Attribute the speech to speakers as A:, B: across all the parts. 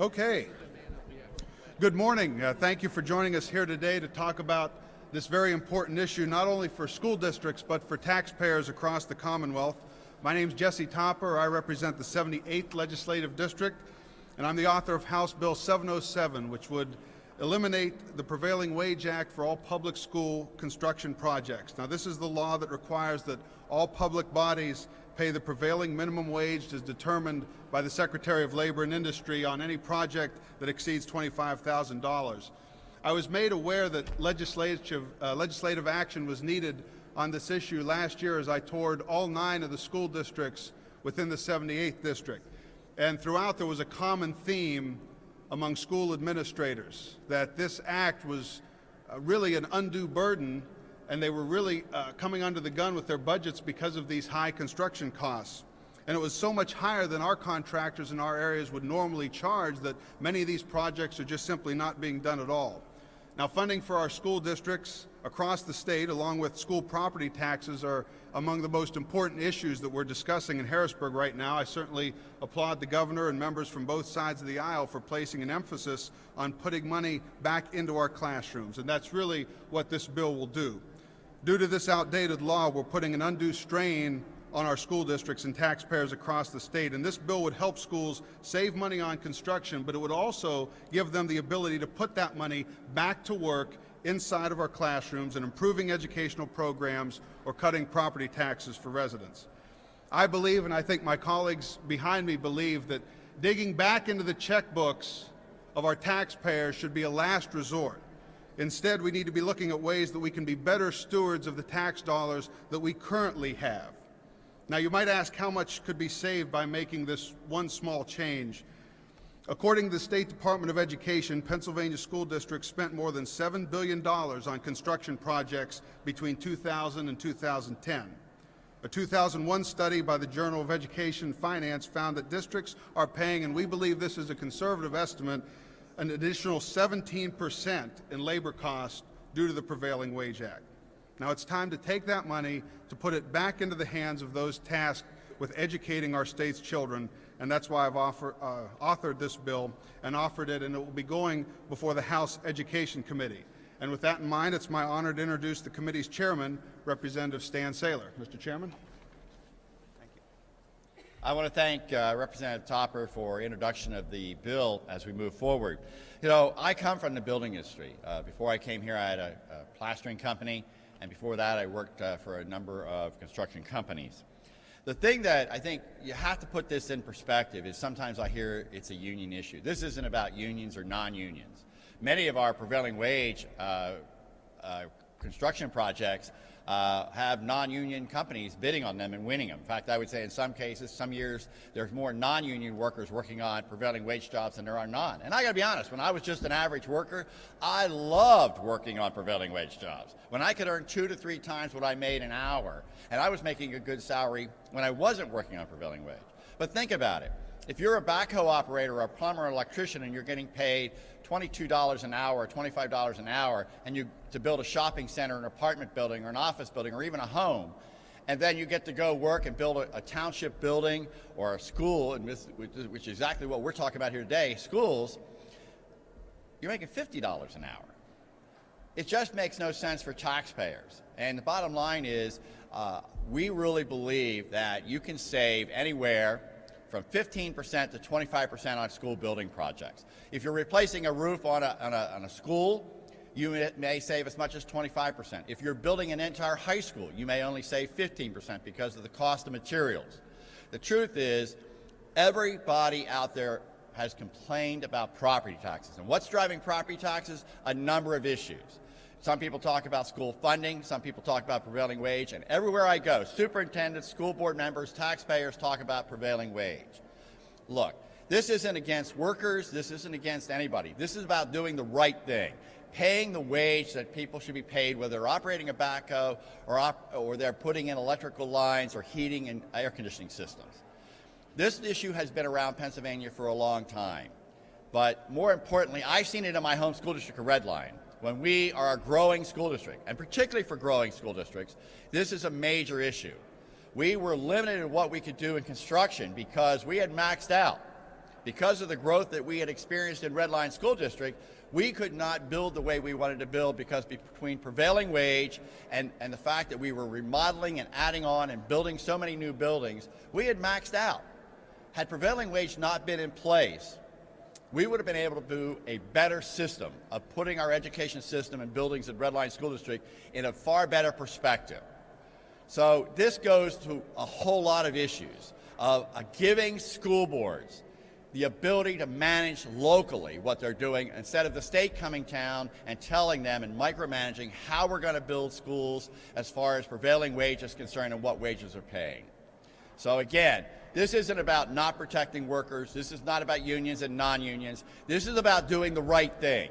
A: Okay. Good morning. Thank you for joining us here today to talk about this very important issue, not only for school districts, but for taxpayers across the Commonwealth. My name is Jesse Topper. I represent the 78th Legislative District, and I'm the author of House Bill 707, which would eliminate the Prevailing Wage Act for all public school construction projects. Now, this is the law that requires that all public bodies pay the prevailing minimum wage as determined by the Secretary of Labor and Industry on any project that exceeds $25,000. I was made aware that legislative action was needed on this issue last year as I toured all 9 of the school districts within the 78th district. And throughout there was a common theme among school administrators that this act was really an undue burden, and they were really coming under the gun with their budgets because of these high construction costs. And it was so much higher than our contractors in our areas would normally charge that many of these projects are just simply not being done at all. Now, funding for our school districts across the state, along with school property taxes, are among the most important issues that we're discussing in Harrisburg right now. I certainly applaud the governor and members from both sides of the aisle for placing an emphasis on putting money back into our classrooms, and that's really what this bill will do. Due to this outdated law, we're putting an undue strain on our school districts and taxpayers across the state, and this bill would help schools save money on construction, but it would also give them the ability to put that money back to work inside of our classrooms and improving educational programs or cutting property taxes for residents. I believe, and I think my colleagues behind me believe, that digging back into the checkbooks of our taxpayers should be a last resort. Instead, we need to be looking at ways that we can be better stewards of the tax dollars that we currently have. Now, you might ask how much could be saved by making this one small change. According to the State Department of Education, Pennsylvania school districts spent more than $7 billion on construction projects between 2000 and 2010. A 2001 study by the Journal of Education and Finance found that districts are paying, and we believe this is a conservative estimate, an additional 17% in labor costs due to the Prevailing Wage Act. Now, it's time to take that money to put it back into the hands of those tasked with educating our state's children, and that's why I've authored this bill and offered it, and it will be going before the House Education Committee. And with that in mind, it's my honor to introduce the committee's chairman, Representative Stan Saylor. Mr. Chairman.
B: Thank you. I want to thank Representative Topper for introduction of the bill as we move forward. You know, I come from the building industry. Before I came here, I had a plastering company, and before that, I worked for a number of construction companies. The thing that I think you have to put this in perspective is sometimes I hear it's a union issue. This isn't about unions or non-unions. Many of our prevailing wage construction projects have non-union companies bidding on them and winning them. In fact, I would say in some cases, some years, there's more non-union workers working on prevailing wage jobs than there are non. And I gotta be honest, when I was just an average worker, I loved working on prevailing wage jobs. When I could earn 2 to 3 times what I made an hour, and I was making a good salary when I wasn't working on prevailing wage. But think about it. If you're a backhoe operator or a plumber or electrician and you're getting paid $22 an hour, $25 an hour, and to build a shopping center, an apartment building, or an office building, or even a home, and then you get to go work and build a township building or a school, which is exactly what we're talking about here today, schools, you're making $50 an hour. It just makes no sense for taxpayers. And the bottom line is, we really believe that you can save anywhere from 15% to 25% on school building projects. If you're replacing a roof on a school, you may save as much as 25%. If you're building an entire high school, you may only save 15% because of the cost of materials. The truth is, everybody out there has complained about property taxes. And what's driving property taxes? A number of issues. Some people talk about school funding, some people talk about prevailing wage, and everywhere I go, superintendents, school board members, taxpayers talk about prevailing wage. Look, this isn't against workers, this isn't against anybody. This is about doing the right thing, paying the wage that people should be paid, whether they're operating a backhoe or they're putting in electrical lines or heating and air conditioning systems. This issue has been around Pennsylvania for a long time, but more importantly, I've seen it in my home school district of Red Line. When we are a growing school district, and particularly for growing school districts, this is a major issue. We were limited in what we could do in construction because we had maxed out. because of the growth that we had experienced in Red Line School District, we could not build the way we wanted to build because between prevailing wage and the fact that we were remodeling and adding on and building so many new buildings, we had maxed out. Had prevailing wage not been in place, we would have been able to do a better system of putting our education system and buildings at Red Line School District in a far better perspective. So this goes to a whole lot of issues of giving school boards the ability to manage locally what they're doing instead of the state coming down and telling them and micromanaging how we're going to build schools as far as prevailing wage is concerned and what wages are paying. So again, this isn't about not protecting workers. This is not about unions and non-unions. This is about doing the right thing.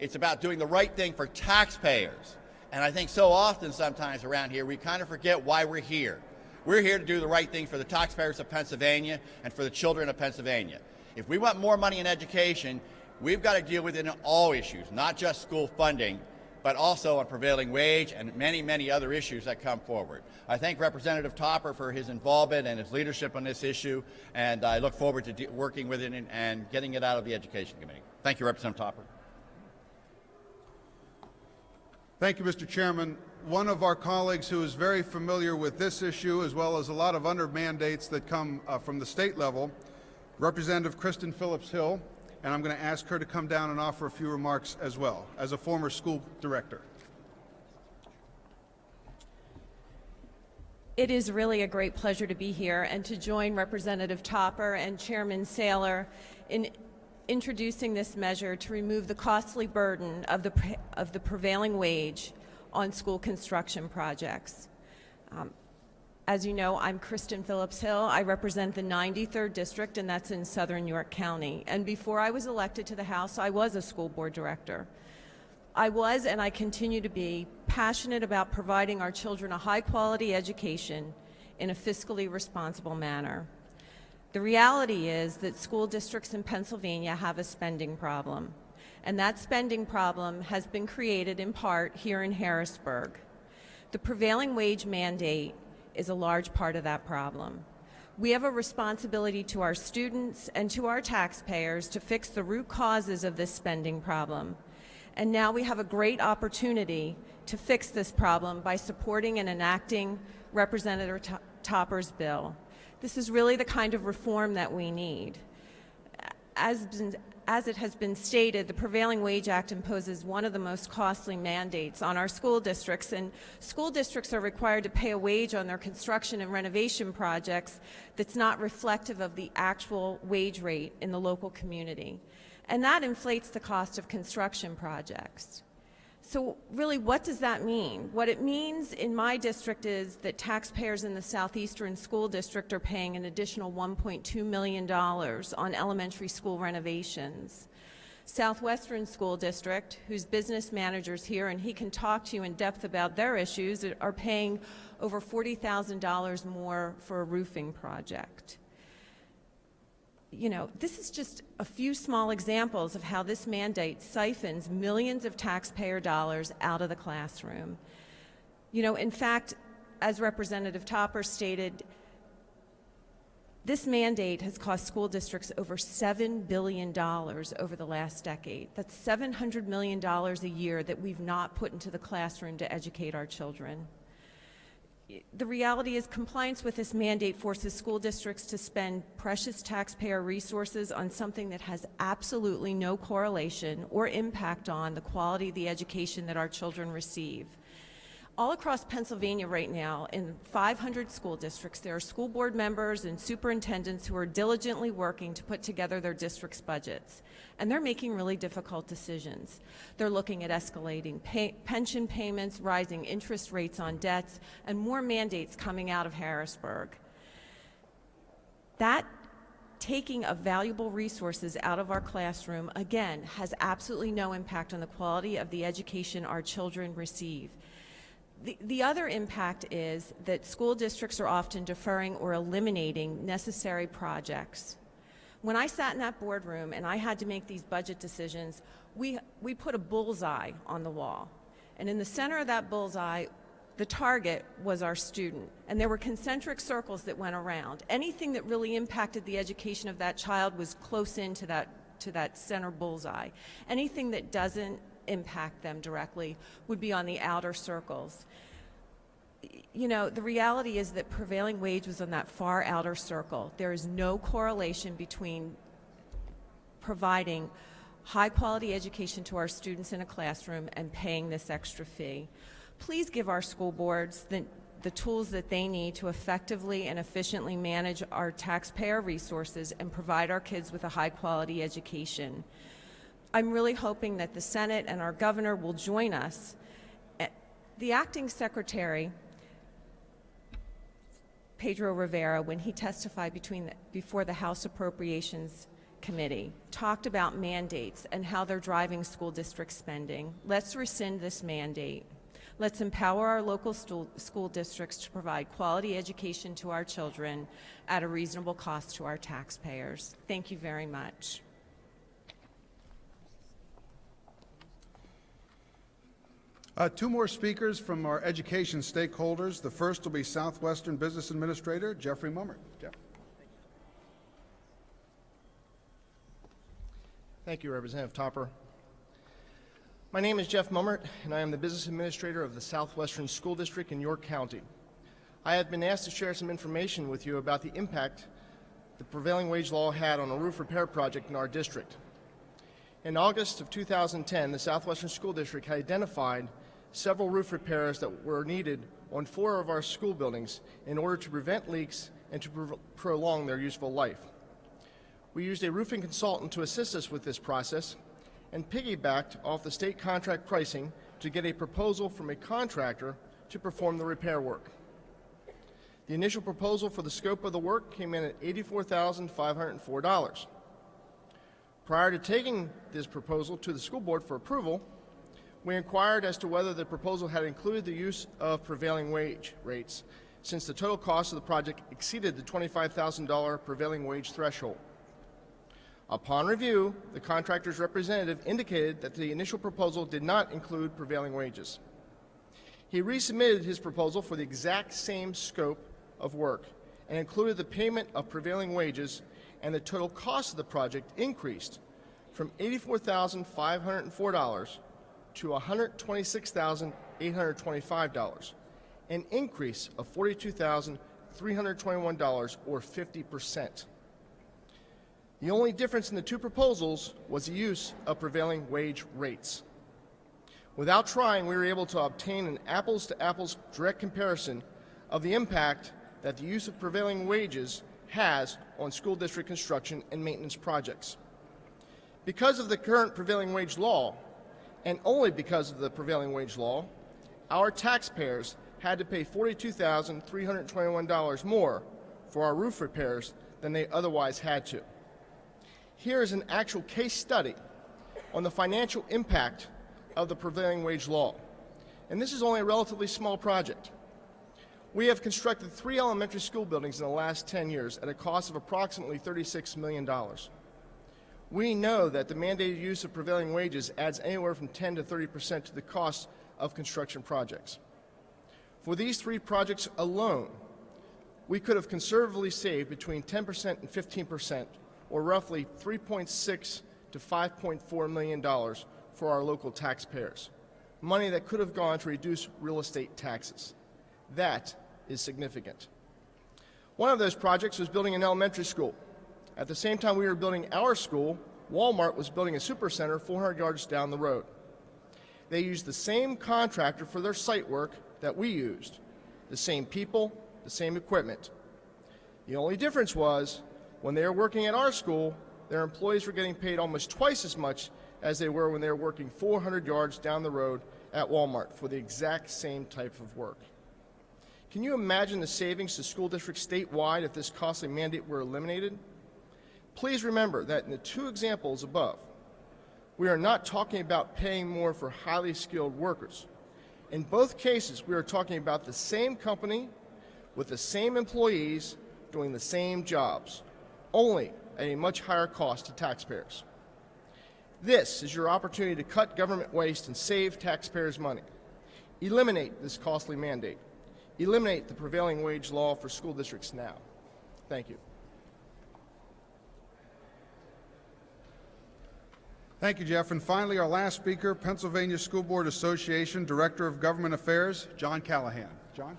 B: It's about doing the right thing for taxpayers. And I think so often sometimes around here we kind of forget why we're here. We're here to do the right thing for the taxpayers of Pennsylvania and for the children of Pennsylvania. If we want more money in education, we've got to deal with it in all issues, not just school funding, but also on prevailing wage and many, many other issues that come forward. I thank Representative Topper for his involvement and his leadership on this issue, and I look forward to working with it and getting it out of the Education Committee. Thank you, Representative Topper.
A: Thank you, Mr. Chairman. One of our colleagues who is very familiar with this issue, as well as a lot of other mandates that come from the state level, Representative Kristen Phillips Hill, and I'm going to ask her to come down and offer a few remarks as well, as a former school director.
C: It is really a great pleasure to be here and to join Representative Topper and Chairman Saylor in introducing this measure to remove the costly burden of the prevailing wage on school construction projects. As you know, I'm Kristen Phillips Hill. I represent the 93rd District, and that's in southern York County. And before I was elected to the House, I was a school board director. I was, and I continue to be, passionate about providing our children a high-quality education in a fiscally responsible manner. The reality is that school districts in Pennsylvania have a spending problem, and that spending problem has been created in part here in Harrisburg. The prevailing wage mandate is a large part of that problem. We have a responsibility to our students and to our taxpayers to fix the root causes of this spending problem. And now we have a great opportunity to fix this problem by supporting and enacting Representative Topper's bill. This is really the kind of reform that we need. As it has been stated, the Prevailing Wage Act imposes one of the most costly mandates on our school districts, and school districts are required to pay a wage on their construction and renovation projects that's not reflective of the actual wage rate in the local community. And that inflates the cost of construction projects. So really, what does that mean? What it means in my district is that taxpayers in the Southeastern School District are paying an additional $1.2 million on elementary school renovations. Southwestern School District, whose business manager's here and he can talk to you in depth about their issues, are paying over $40,000 more for a roofing project. You know, this is just a few small examples of how this mandate siphons millions of taxpayer dollars out of the classroom. You know, in fact, as Representative Topper stated, this mandate has cost school districts over $7 billion over the last decade. That's $700 million a year that we've not put into the classroom to educate our children. The reality is compliance with this mandate forces school districts to spend precious taxpayer resources on something that has absolutely no correlation or impact on the quality of the education that our children receive. All across Pennsylvania right now, in 500 school districts, there are school board members and superintendents who are diligently working to put together their district's budgets. And they're making really difficult decisions. They're looking at escalating pension payments, rising interest rates on debts, and more mandates coming out of Harrisburg. That taking of valuable resources out of our classroom, again, has absolutely no impact on the quality of the education our children receive. The other impact is that school districts are often deferring or eliminating necessary projects. When I sat in that boardroom and I had to make these budget decisions, we put a bullseye on the wall. And in the center of that bullseye the target was our student. And there were concentric circles that went around. Anything that really impacted the education of that child was close into that center bullseye. Anything that doesn't impact them directly would be on the outer circles. You know, the reality is that prevailing wage was on that far outer circle. There is no correlation between providing high-quality education to our students in a classroom and paying this extra fee. Please give our school boards the tools that they need to effectively and efficiently manage our taxpayer resources and provide our kids with a high-quality education. I'm really hoping that the Senate and our governor will join us. The acting secretary, Pedro Rivera, when he testified before the House Appropriations Committee, talked about mandates and how they're driving school district spending. Let's rescind this mandate. Let's empower our local school districts to provide quality education to our children at a reasonable cost to our taxpayers. Thank you very much.
A: Two more speakers from our education stakeholders. The first will be Southwestern Business Administrator Jeffrey Mummert. Jeff.
D: Thank you, Representative Topper. My name is Jeff Mummert, and I am the Business Administrator of the Southwestern School District in York County. I have been asked to share some information with you about the impact the prevailing wage law had on a roof repair project in our district. In August of 2010, the Southwestern School District had identified several roof repairs that were needed on 4 of our school buildings in order to prevent leaks and to prolong their useful life. We used a roofing consultant to assist us with this process and piggybacked off the state contract pricing to get a proposal from a contractor to perform the repair work. The initial proposal for the scope of the work came in at $84,504. Prior to taking this proposal to the school board for approval, we inquired as to whether the proposal had included the use of prevailing wage rates, since the total cost of the project exceeded the $25,000 prevailing wage threshold. Upon review, the contractor's representative indicated that the initial proposal did not include prevailing wages. He resubmitted his proposal for the exact same scope of work and included the payment of prevailing wages, and the total cost of the project increased from $84,504 to $126,825, an increase of $42,321 or 50%. The only difference in the two proposals was the use of prevailing wage rates. Without trying, we were able to obtain an apples-to-apples direct comparison of the impact that the use of prevailing wages has on school district construction and maintenance projects. Because of the current prevailing wage law, and only because of the prevailing wage law, our taxpayers had to pay $42,321 more for our roof repairs than they otherwise had to. Here is an actual case study on the financial impact of the prevailing wage law. And this is only a relatively small project. We have constructed 3 elementary school buildings in the last 10 years at a cost of approximately $36 million. We know that the mandated use of prevailing wages adds anywhere from 10 to 30% to the cost of construction projects. For these 3 projects alone, we could have conservatively saved between 10% and 15%, or roughly $3.6 to $5.4 million for our local taxpayers, money that could have gone to reduce real estate taxes. That is significant. One of those projects was building an elementary school. At the same time we were building our school, Walmart was building a supercenter 400 yards down the road. They used the same contractor for their site work that we used, the same people, the same equipment. The only difference was, when they were working at our school, their employees were getting paid almost twice as much as they were when they were working 400 yards down the road at Walmart for the exact same type of work. Can you imagine the savings to school districts statewide if this costly mandate were eliminated? Please remember that in the 2 examples above, we are not talking about paying more for highly skilled workers. In both cases, we are talking about the same company with the same employees doing the same jobs, only at a much higher cost to taxpayers. This is your opportunity to cut government waste and save taxpayers money. Eliminate this costly mandate. Eliminate the prevailing wage law for school districts now. Thank you.
A: Thank you, Jeff. And finally, our last speaker, Pennsylvania School Board Association Director of Government Affairs, John Callahan. John?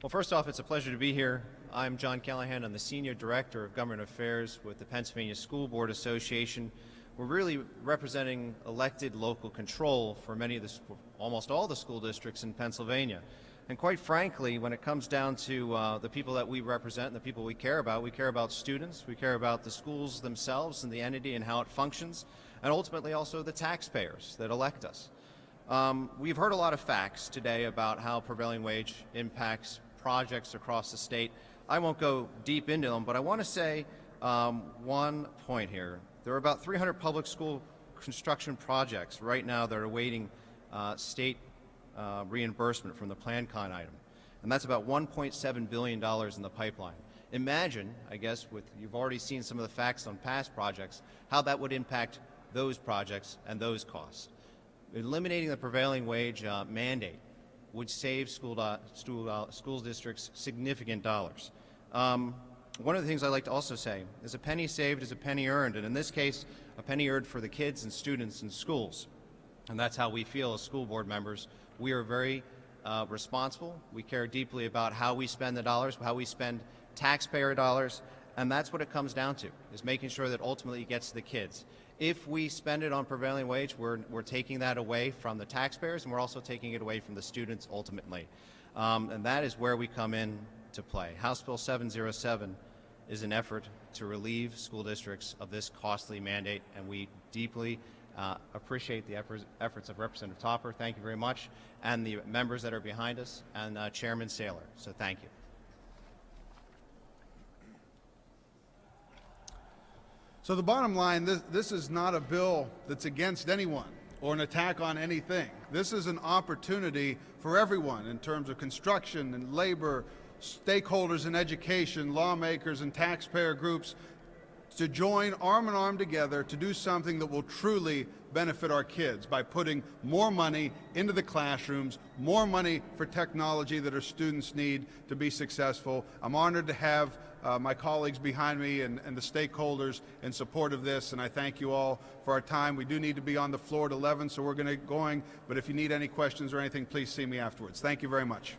E: Well, first off, it's a pleasure to be here. I'm John Callahan. I'm the Senior Director of Government Affairs with the Pennsylvania School Board Association. We're really representing elected local control for many of almost all the school districts in Pennsylvania. And quite frankly, when it comes down to the people that we represent and the people we care about students, we care about the schools themselves and the entity and how it functions, and ultimately also the taxpayers that elect us. We've heard a lot of facts today about how prevailing wage impacts projects across the state. I won't go deep into them, but I want to say one point here. There are about 300 public school construction projects right now that are awaiting state reimbursement from the plan-con item, and that's about $1.7 billion in the pipeline. Imagine, I guess, you've already seen some of the facts on past projects, how that would impact those projects and those costs. Eliminating the prevailing wage mandate would save school districts significant dollars. One of the things I like to also say is a penny saved is a penny earned, and in this case, a penny earned for the kids and students in schools. And that's how we feel as school board members. We are very responsible. We care deeply about how we spend the dollars, how we spend taxpayer dollars, and that's what it comes down to, is making sure that ultimately it gets to the kids. If we spend it on prevailing wage, we're taking that away from the taxpayers, and we're also taking it away from the students ultimately. And that is where we come in to play. House Bill 707 is an effort to relieve school districts of this costly mandate, and we deeply appreciate the efforts of Representative Topper. Thank you very much, and the members that are behind us, and Chairman Saylor. So thank you.
A: So the bottom line, this is not a bill that's against anyone or an attack on anything. This is an opportunity for everyone in terms of construction and labor, stakeholders in education, lawmakers and taxpayer groups to join arm in arm together to do something that will truly benefit our kids by putting more money into the classrooms, more money for technology that our students need to be successful. I'm honored to have my colleagues behind me and the stakeholders in support of this, and I thank you all for our time. We do need to be on the floor at 11, so we're going, but if you need any questions or anything, please see me afterwards. Thank you very much.